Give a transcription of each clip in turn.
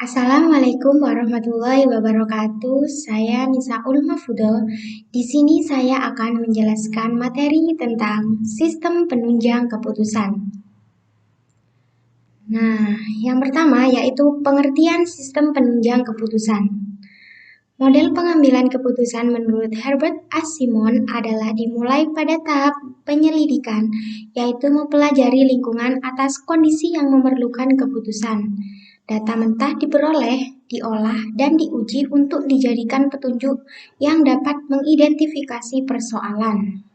Assalamualaikum warahmatullahi wabarakatuh. Saya Misaul Mafudol. Di sini saya akan menjelaskan materi tentang sistem penunjang keputusan. Nah, yang pertama yaitu pengertian sistem penunjang keputusan. Model pengambilan keputusan menurut Herbert Asimon adalah dimulai pada tahap penyelidikan, yaitu mempelajari lingkungan atas kondisi yang memerlukan keputusan. Data mentah diperoleh, diolah, dan diuji untuk dijadikan petunjuk yang dapat mengidentifikasi persoalan.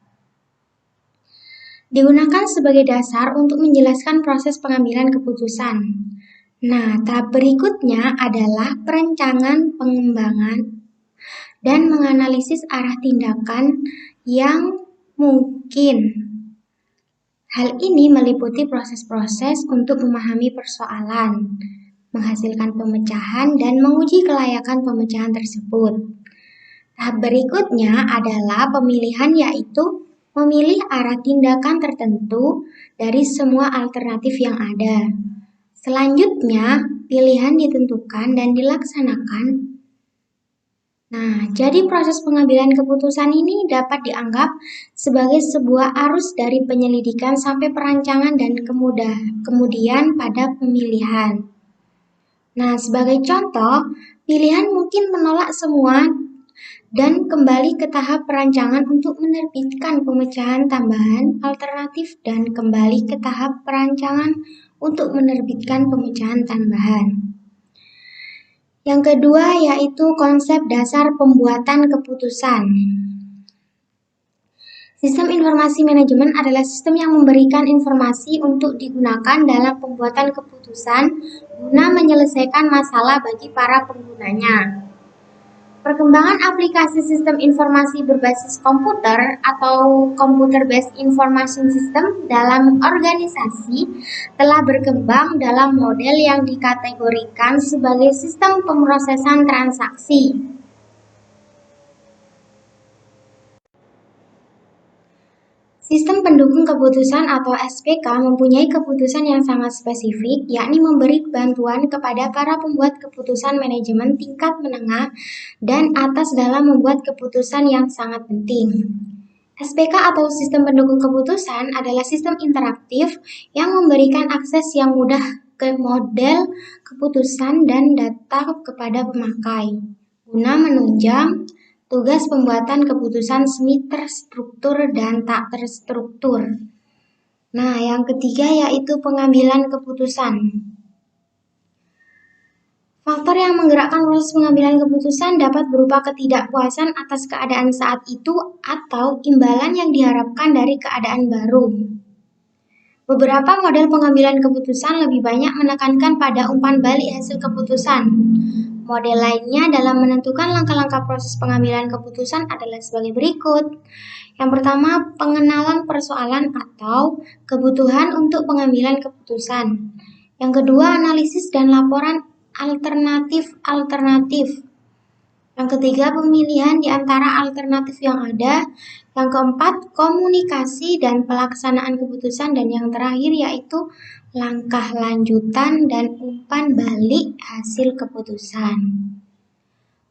Digunakan sebagai dasar untuk menjelaskan proses pengambilan keputusan. Nah, tahap berikutnya adalah perencanaan pengembangan dan menganalisis arah tindakan yang mungkin. Hal ini meliputi proses-proses untuk memahami persoalan, menghasilkan pemecahan, dan menguji kelayakan pemecahan tersebut. Tahap berikutnya adalah pemilihan, yaitu memilih arah tindakan tertentu dari semua alternatif yang ada. Selanjutnya, pilihan ditentukan dan dilaksanakan. Nah, jadi proses pengambilan keputusan ini dapat dianggap sebagai sebuah arus dari penyelidikan sampai perancangan dan kemudian pada pemilihan. Nah, sebagai contoh, pilihan mungkin menolak semua dan kembali ke tahap perancangan untuk menerbitkan pemecahan tambahan alternatif dan kembali ke tahap perancangan untuk menerbitkan pemecahan tambahan. Yang kedua yaitu konsep dasar pembuatan keputusan. Sistem informasi manajemen adalah sistem yang memberikan informasi untuk digunakan dalam pembuatan keputusan guna menyelesaikan masalah bagi para penggunanya. Perkembangan aplikasi sistem informasi berbasis komputer atau computer-based information system dalam organisasi telah berkembang dalam model yang dikategorikan sebagai sistem pemrosesan transaksi. Sistem pendukung keputusan atau SPK mempunyai keputusan yang sangat spesifik, yakni memberi bantuan kepada para pembuat keputusan manajemen tingkat menengah dan atas dalam membuat keputusan yang sangat penting. SPK atau sistem pendukung keputusan adalah sistem interaktif yang memberikan akses yang mudah ke model keputusan dan data kepada pemakai, guna menunjang tugas pembuatan keputusan semi terstruktur dan tak terstruktur. Nah, yang ketiga yaitu pengambilan keputusan. Faktor yang menggerakkan proses pengambilan keputusan dapat berupa ketidakpuasan atas keadaan saat itu atau imbalan yang diharapkan dari keadaan baru. Beberapa model pengambilan keputusan lebih banyak menekankan pada umpan balik hasil keputusan. Model lainnya dalam menentukan langkah-langkah proses pengambilan keputusan adalah sebagai berikut. Yang pertama, pengenalan persoalan atau kebutuhan untuk pengambilan keputusan. Yang kedua, analisis dan laporan alternatif-alternatif. Yang ketiga, pemilihan di antara alternatif yang ada. Yang keempat, komunikasi dan pelaksanaan keputusan. Dan yang terakhir yaitu langkah lanjutan dan umpan balik hasil keputusan.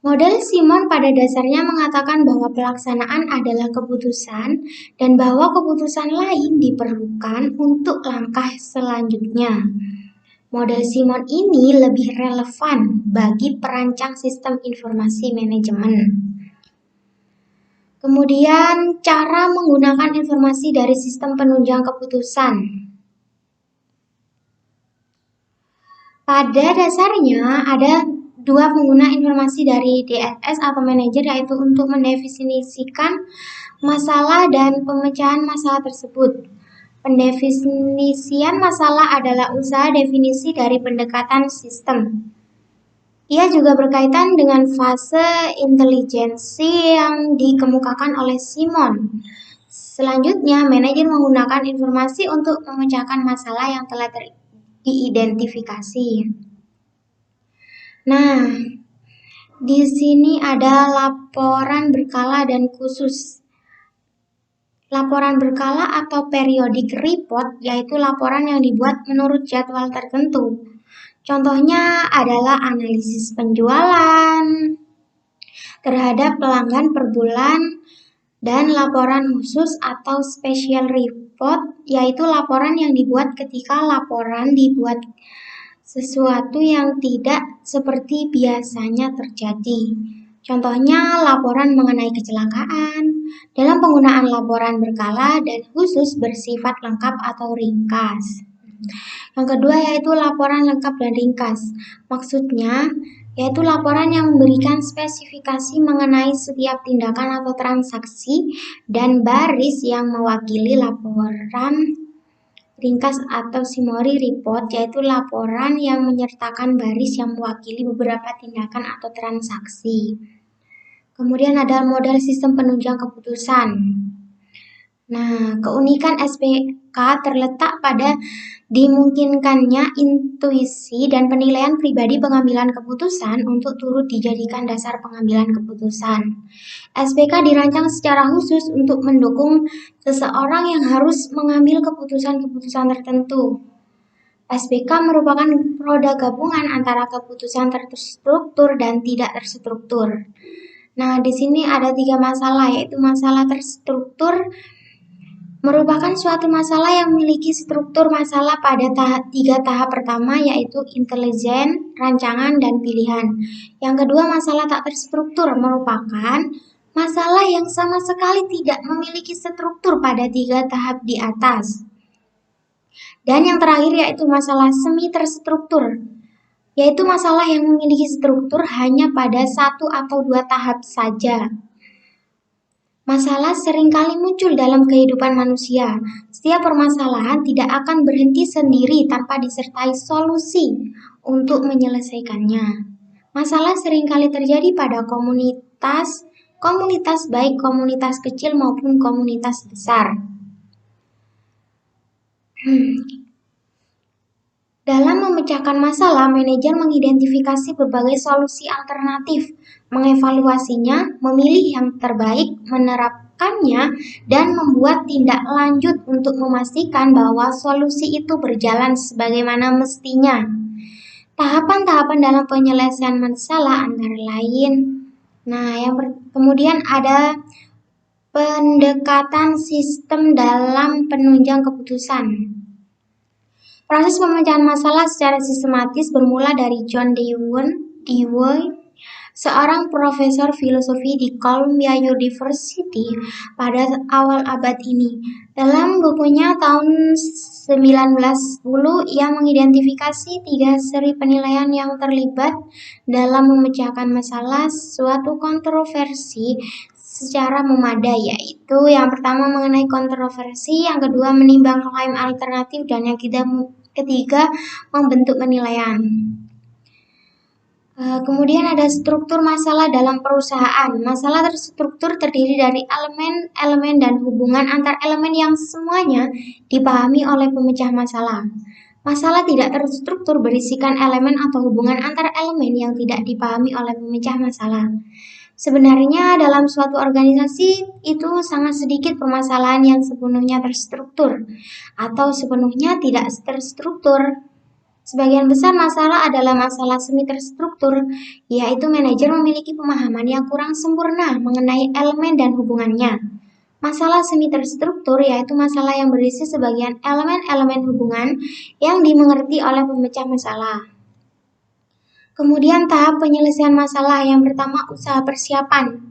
Model Simon pada dasarnya mengatakan bahwa pelaksanaan adalah keputusan dan bahwa keputusan lain diperlukan untuk langkah selanjutnya. Model Simon ini lebih relevan bagi perancang sistem informasi manajemen. Kemudian, cara menggunakan informasi dari sistem penunjang keputusan. Pada dasarnya, ada dua pengguna informasi dari DFS atau manajer, yaitu untuk mendefinisikan masalah dan pemecahan masalah tersebut. Pendefinisian masalah adalah usaha definisi dari pendekatan sistem. Ia juga berkaitan dengan fase intelijensi yang dikemukakan oleh Simon. Selanjutnya, manajer menggunakan informasi untuk memecahkan masalah yang telah diidentifikasi. Nah, di sini ada laporan berkala dan khusus. Laporan berkala atau periodic report yaitu laporan yang dibuat menurut jadwal tertentu. Contohnya adalah analisis penjualan terhadap pelanggan per bulan dan laporan khusus atau special report, yaitu laporan yang dibuat ketika laporan dibuat sesuatu yang tidak seperti biasanya terjadi. Contohnya laporan mengenai kecelakaan, dalam penggunaan laporan berkala dan khusus bersifat lengkap atau ringkas. Yang kedua yaitu laporan lengkap dan ringkas. Maksudnya yaitu laporan yang memberikan spesifikasi mengenai setiap tindakan atau transaksi dan baris yang mewakili laporan ringkas atau summary report, yaitu laporan yang menyertakan baris yang mewakili beberapa tindakan atau transaksi. Kemudian ada model sistem penunjang keputusan. Nah, keunikan SPK terletak pada dimungkinkannya intuisi dan penilaian pribadi pengambilan keputusan untuk turut dijadikan dasar pengambilan keputusan. SPK dirancang secara khusus untuk mendukung seseorang yang harus mengambil keputusan-keputusan tertentu. SPK merupakan roda gabungan antara keputusan terstruktur dan tidak terstruktur. Nah, di sini ada 3 masalah, yaitu masalah terstruktur merupakan suatu masalah yang memiliki struktur masalah pada 3 tahap pertama, yaitu intelijen, rancangan, dan pilihan. Yang kedua, masalah tak terstruktur merupakan masalah yang sama sekali tidak memiliki struktur pada 3 tahap di atas. Dan yang terakhir yaitu masalah semi terstruktur, yaitu masalah yang memiliki struktur hanya pada 1 atau 2 tahap saja. Masalah seringkali muncul dalam kehidupan manusia. Setiap permasalahan tidak akan berhenti sendiri tanpa disertai solusi untuk menyelesaikannya. Masalah seringkali terjadi pada komunitas baik komunitas kecil maupun komunitas besar. Dalam memecahkan masalah, manajer mengidentifikasi berbagai solusi alternatif, mengevaluasinya, memilih yang terbaik, menerapkannya, dan membuat tindak lanjut untuk memastikan bahwa solusi itu berjalan sebagaimana mestinya. Tahapan-tahapan dalam penyelesaian masalah antara lain. Kemudian ada pendekatan sistem dalam penunjang keputusan. Proses pemecahan masalah secara sistematis bermula dari John Dewey, seorang profesor filosofi di Columbia University pada awal abad ini. Dalam bukunya tahun 1910, ia mengidentifikasi 3 seri penilaian yang terlibat dalam memecahkan masalah suatu kontroversi secara memadai, yaitu yang pertama mengenai kontroversi, yang kedua menimbang klaim alternatif, dan yang ketiga membentuk penilaian. Kemudian ada struktur masalah dalam perusahaan. Masalah terstruktur terdiri dari elemen-elemen dan hubungan antar elemen yang semuanya dipahami oleh pemecah masalah. Masalah tidak terstruktur berisikan elemen atau hubungan antar elemen yang tidak dipahami oleh pemecah masalah. Sebenarnya dalam suatu organisasi itu sangat sedikit permasalahan yang sepenuhnya terstruktur atau sepenuhnya tidak terstruktur. Sebagian besar masalah adalah masalah semi terstruktur, yaitu manajer memiliki pemahaman yang kurang sempurna mengenai elemen dan hubungannya. Masalah semi terstruktur yaitu masalah yang berisi sebagian elemen-elemen hubungan yang dimengerti oleh pemecah masalah. Kemudian tahap penyelesaian masalah. Yang pertama, usaha persiapan.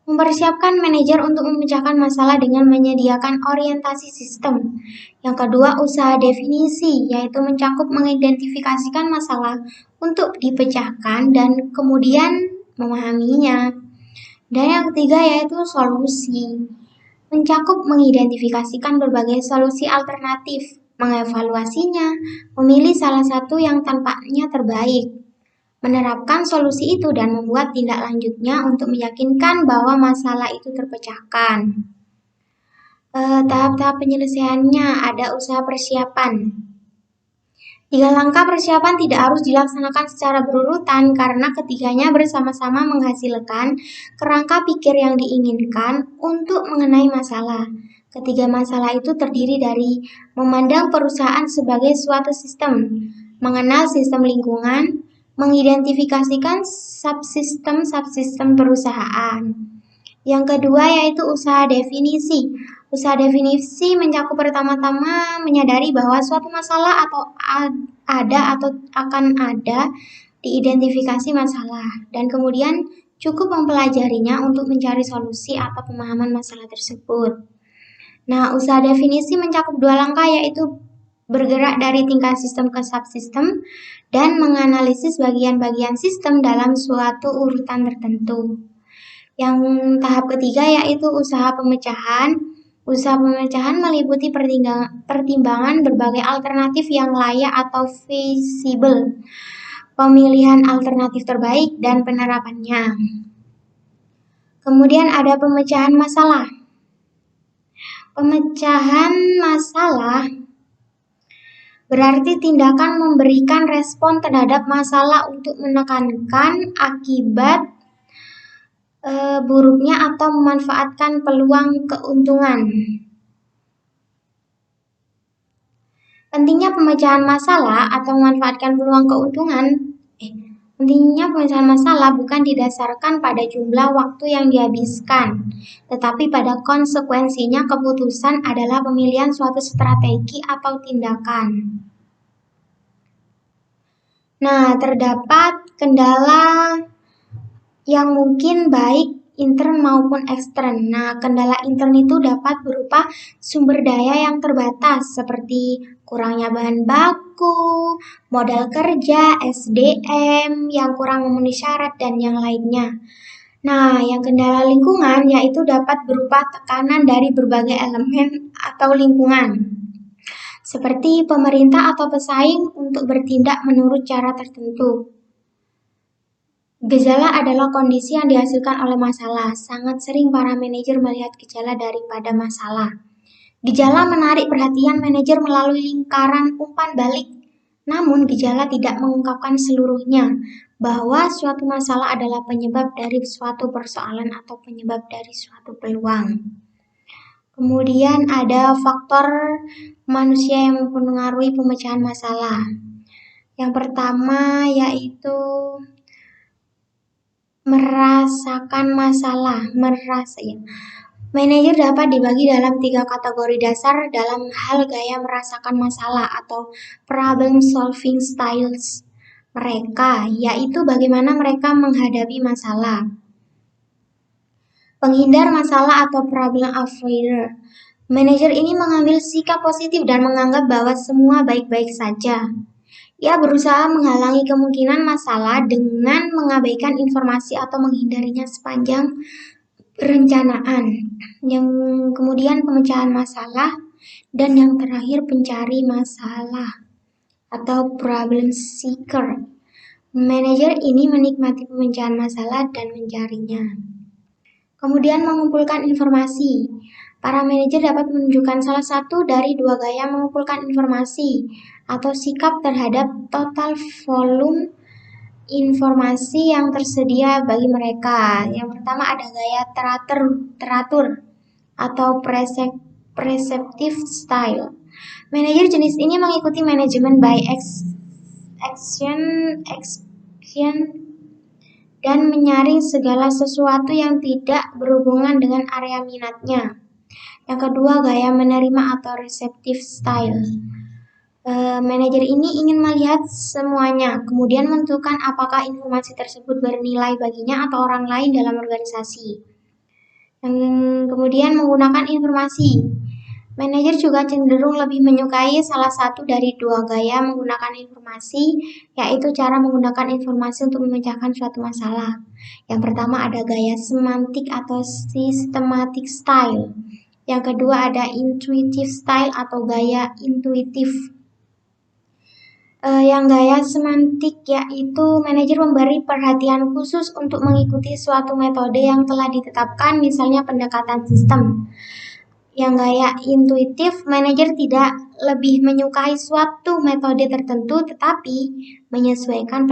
Mempersiapkan manajer untuk memecahkan masalah dengan menyediakan orientasi sistem. Yang kedua, usaha definisi, yaitu mencakup mengidentifikasikan masalah untuk dipecahkan dan kemudian memahaminya. Dan yang ketiga yaitu solusi, mencakup mengidentifikasikan berbagai solusi alternatif, mengevaluasinya, memilih salah satu yang tampaknya terbaik, menerapkan solusi itu dan membuat tindak lanjutnya untuk meyakinkan bahwa masalah itu terpecahkan. Tahap-tahap penyelesaiannya ada usaha persiapan. 3 langkah persiapan tidak harus dilaksanakan secara berurutan karena ketiganya bersama-sama menghasilkan kerangka pikir yang diinginkan untuk mengenai masalah. Ketiga masalah itu terdiri dari memandang perusahaan sebagai suatu sistem, mengenal sistem lingkungan, mengidentifikasikan subsistem-subsistem perusahaan. Yang kedua yaitu usaha definisi. Usaha definisi mencakup pertama-tama menyadari bahwa suatu masalah atau ada atau akan ada diidentifikasi masalah dan kemudian cukup mempelajarinya untuk mencari solusi atau pemahaman masalah tersebut. Nah, usaha definisi mencakup dua langkah yaitu bergerak dari tingkat sistem ke subsistem dan menganalisis bagian-bagian sistem dalam suatu urutan tertentu. Yang tahap ketiga yaitu usaha pemecahan. Usaha pemecahan meliputi pertimbangan berbagai alternatif yang layak atau feasible, pemilihan alternatif terbaik, dan penerapannya. Kemudian ada pemecahan masalah. Pemecahan masalah berarti tindakan memberikan respon terhadap masalah untuk menekankan akibat buruknya atau memanfaatkan peluang keuntungan. Pentingnya pemecahan masalah atau memanfaatkan peluang keuntungan. Pentingnya pemecahan masalah bukan didasarkan pada jumlah waktu yang dihabiskan, tetapi pada konsekuensinya keputusan adalah pemilihan suatu strategi atau tindakan. Nah, terdapat kendala yang mungkin baik intern maupun ekstern. Nah, kendala intern itu dapat berupa sumber daya yang terbatas seperti kurangnya bahan baku, modal kerja, SDM yang kurang memenuhi syarat, dan yang lainnya. Nah, yang kendala lingkungan yaitu dapat berupa tekanan dari berbagai elemen atau lingkungan, seperti pemerintah atau pesaing untuk bertindak menurut cara tertentu. Gejala adalah kondisi yang dihasilkan oleh masalah. Sangat sering para manajer melihat gejala daripada masalah. Gejala menarik perhatian manajer melalui lingkaran umpan balik. Namun gejala tidak mengungkapkan seluruhnya bahwa suatu masalah adalah penyebab dari suatu persoalan atau penyebab dari suatu peluang. Kemudian ada faktor manusia yang mempengaruhi pemecahan masalah. Yang pertama yaitu merasakan masalah. Manajer dapat dibagi dalam 3 kategori dasar dalam hal gaya merasakan masalah atau problem solving styles mereka, yaitu bagaimana mereka menghadapi masalah. Penghindar masalah atau problem avoider. Manajer ini mengambil sikap positif dan menganggap bahwa semua baik-baik saja. Ia berusaha menghalangi kemungkinan masalah dengan mengabaikan informasi atau menghindarinya sepanjang perencanaan. Yang kemudian pemecahan masalah, dan yang terakhir pencari masalah atau problem seeker. Manajer ini menikmati pemecahan masalah dan mencarinya. Kemudian mengumpulkan informasi. Para manajer dapat menunjukkan salah satu dari dua gaya mengumpulkan informasi atau sikap terhadap total volume informasi yang tersedia bagi mereka. Yang pertama ada gaya teratur atau preceptive style. Manajer jenis ini mengikuti manajemen by action dan menyaring segala sesuatu yang tidak berhubungan dengan area minatnya. Yang kedua, gaya menerima atau receptive style. Manajer ini ingin melihat semuanya, kemudian menentukan apakah informasi tersebut bernilai baginya atau orang lain dalam organisasi. Yang kemudian menggunakan informasi. Manajer juga cenderung lebih menyukai salah satu dari dua gaya menggunakan informasi, yaitu cara menggunakan informasi untuk memecahkan suatu masalah. Yang pertama ada gaya semantik atau systematic style. Yang kedua ada intuitive style atau gaya intuitif. Yang gaya semantik yaitu manajer memberi perhatian khusus untuk mengikuti suatu metode yang telah ditetapkan, misalnya pendekatan sistem. Yang gaya intuitif, manajer tidak lebih menyukai suatu metode tertentu tetapi menyesuaikan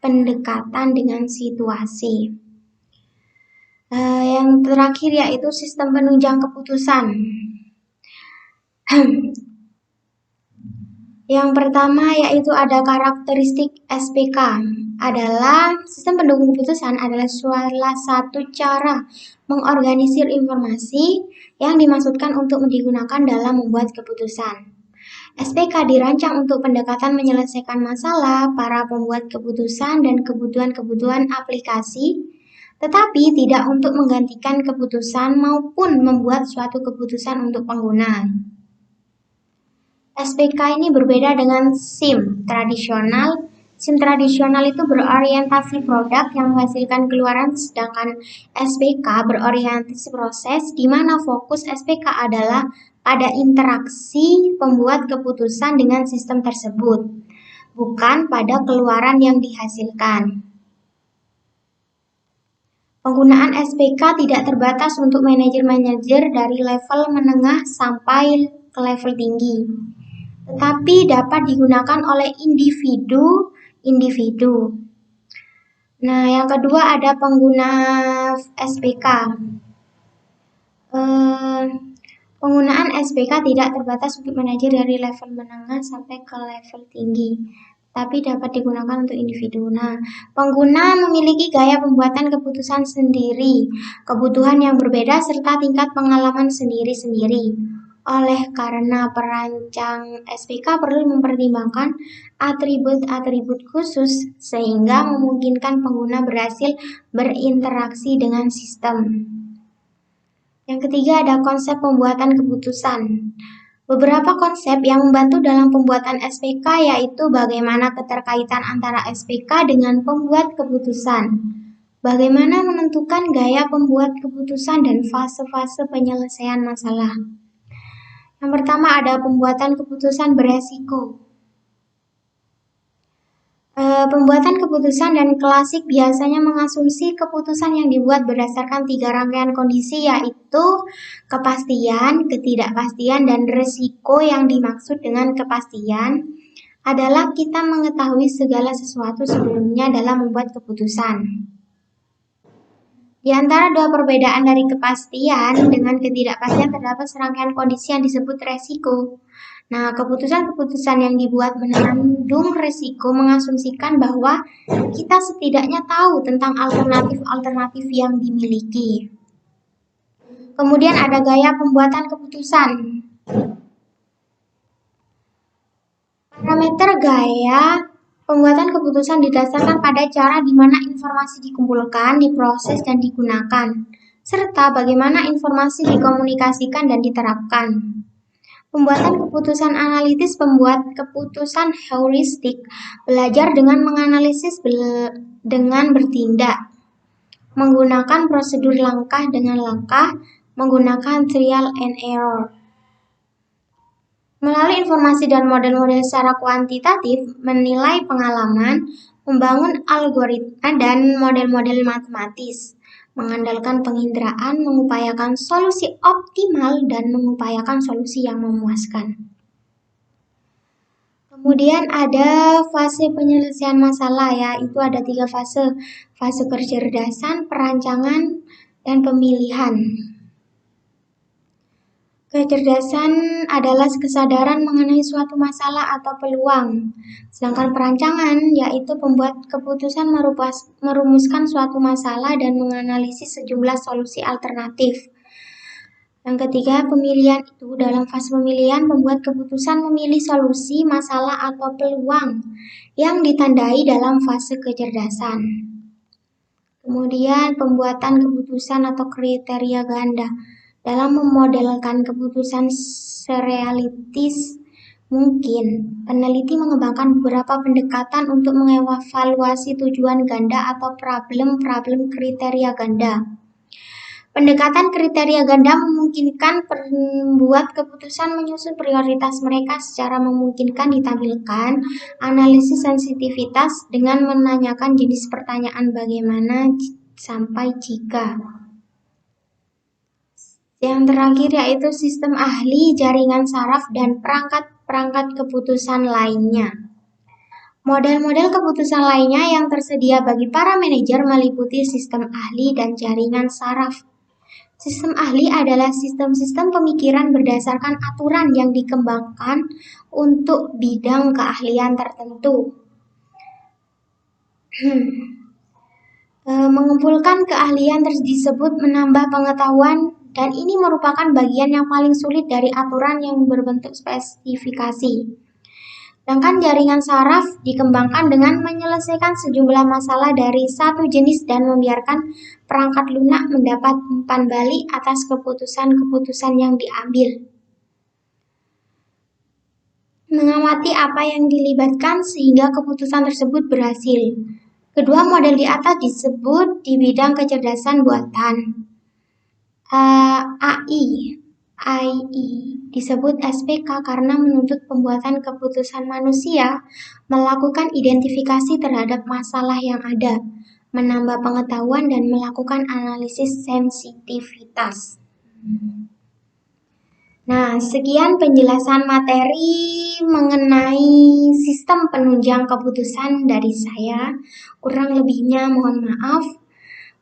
pendekatan dengan situasi. Yang terakhir yaitu sistem penunjang keputusan. Yang pertama yaitu ada karakteristik SPK. Adalah sistem pendukung keputusan adalah salah satu cara mengorganisir informasi yang dimaksudkan untuk digunakan dalam membuat keputusan. SPK dirancang untuk pendekatan menyelesaikan masalah para pembuat keputusan dan kebutuhan-kebutuhan aplikasi, tetapi tidak untuk menggantikan keputusan maupun membuat suatu keputusan untuk pengguna. SPK ini berbeda dengan SIM tradisional. SIM tradisional itu berorientasi produk yang menghasilkan keluaran, sedangkan SPK berorientasi proses, di mana fokus SPK adalah pada interaksi pembuat keputusan dengan sistem tersebut, bukan pada keluaran yang dihasilkan. Penggunaan SPK tidak terbatas untuk manajer-manajer dari level menengah sampai ke level tinggi, tetapi dapat digunakan oleh individu-individu. Nah, yang kedua ada pengguna SPK. Penggunaan SPK tidak terbatas untuk manajer dari level menengah sampai ke level tinggi, tapi dapat digunakan untuk individu. Nah, pengguna memiliki gaya pembuatan keputusan sendiri, kebutuhan yang berbeda, serta tingkat pengalaman sendiri-sendiri. Oleh karena perancang SPK perlu mempertimbangkan atribut-atribut khusus sehingga memungkinkan pengguna berhasil berinteraksi dengan sistem. Yang ketiga ada konsep pembuatan keputusan. Beberapa konsep yang membantu dalam pembuatan SPK yaitu bagaimana keterkaitan antara SPK dengan pembuat keputusan, bagaimana menentukan gaya pembuat keputusan, dan fase-fase penyelesaian masalah. Yang pertama ada pembuatan keputusan beresiko. Pembuatan keputusan dan klasik biasanya mengasumsi keputusan yang dibuat berdasarkan 3 rangkaian kondisi, yaitu kepastian, ketidakpastian, dan resiko. Yang dimaksud dengan kepastian adalah kita mengetahui segala sesuatu sebelumnya dalam membuat keputusan. Di antara dua perbedaan dari kepastian dengan ketidakpastian terdapat serangkaian kondisi yang disebut resiko. Nah, keputusan-keputusan yang dibuat mengandung resiko mengasumsikan bahwa kita setidaknya tahu tentang alternatif-alternatif yang dimiliki. Kemudian ada gaya pembuatan keputusan. Parameter gaya pembuatan keputusan didasarkan pada cara di mana informasi dikumpulkan, diproses, dan digunakan, serta bagaimana informasi dikomunikasikan dan diterapkan. Pembuatan keputusan analitis, pembuat keputusan heuristik, belajar dengan menganalisis dengan bertindak, menggunakan prosedur langkah dengan langkah, menggunakan trial and error. Melalui informasi dan model-model secara kuantitatif, menilai pengalaman, membangun algoritma dan model-model matematis, mengandalkan penginderaan, mengupayakan solusi optimal, dan mengupayakan solusi yang memuaskan. Kemudian ada fase penyelesaian masalah, yaitu ada 3 fase. Fase kecerdasan, perancangan, dan pemilihan. Kecerdasan adalah kesadaran mengenai suatu masalah atau peluang. Sedangkan perancangan yaitu pembuat keputusan merumuskan suatu masalah dan menganalisis sejumlah solusi alternatif. Yang ketiga, pemilihan itu dalam fase pemilihan pembuat keputusan memilih solusi, masalah, atau peluang yang ditandai dalam fase kecerdasan. Kemudian pembuatan keputusan atau kriteria ganda. Dalam memodelkan keputusan serealistis mungkin, peneliti mengembangkan beberapa pendekatan untuk mengevaluasi tujuan ganda atau problem-problem kriteria ganda. Pendekatan kriteria ganda memungkinkan pembuat keputusan menyusun prioritas mereka secara memungkinkan ditampilkan analisis sensitivitas dengan menanyakan jenis pertanyaan bagaimana sampai jika. Yang terakhir yaitu sistem ahli, jaringan saraf, dan perangkat-perangkat keputusan lainnya. Model-model keputusan lainnya yang tersedia bagi para manajer meliputi sistem ahli dan jaringan saraf. Sistem ahli adalah sistem-sistem pemikiran berdasarkan aturan yang dikembangkan untuk bidang keahlian tertentu. Mengumpulkan keahlian disebut menambah pengetahuan, dan ini merupakan bagian yang paling sulit dari aturan yang berbentuk spesifikasi. Sedangkan jaringan saraf dikembangkan dengan menyelesaikan sejumlah masalah dari satu jenis dan membiarkan perangkat lunak mendapat umpan balik atas keputusan-keputusan yang diambil. Mengamati apa yang dilibatkan sehingga keputusan tersebut berhasil. Kedua model di atas disebut di bidang kecerdasan buatan. AI disebut SPK karena menuntut pembuatan keputusan manusia, melakukan identifikasi terhadap masalah yang ada, menambah pengetahuan dan melakukan analisis sensitivitas. Nah, sekian penjelasan materi mengenai sistem penunjang keputusan dari saya. Kurang lebihnya mohon maaf.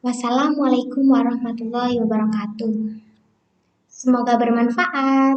Wassalamualaikum warahmatullahi wabarakatuh. Semoga bermanfaat.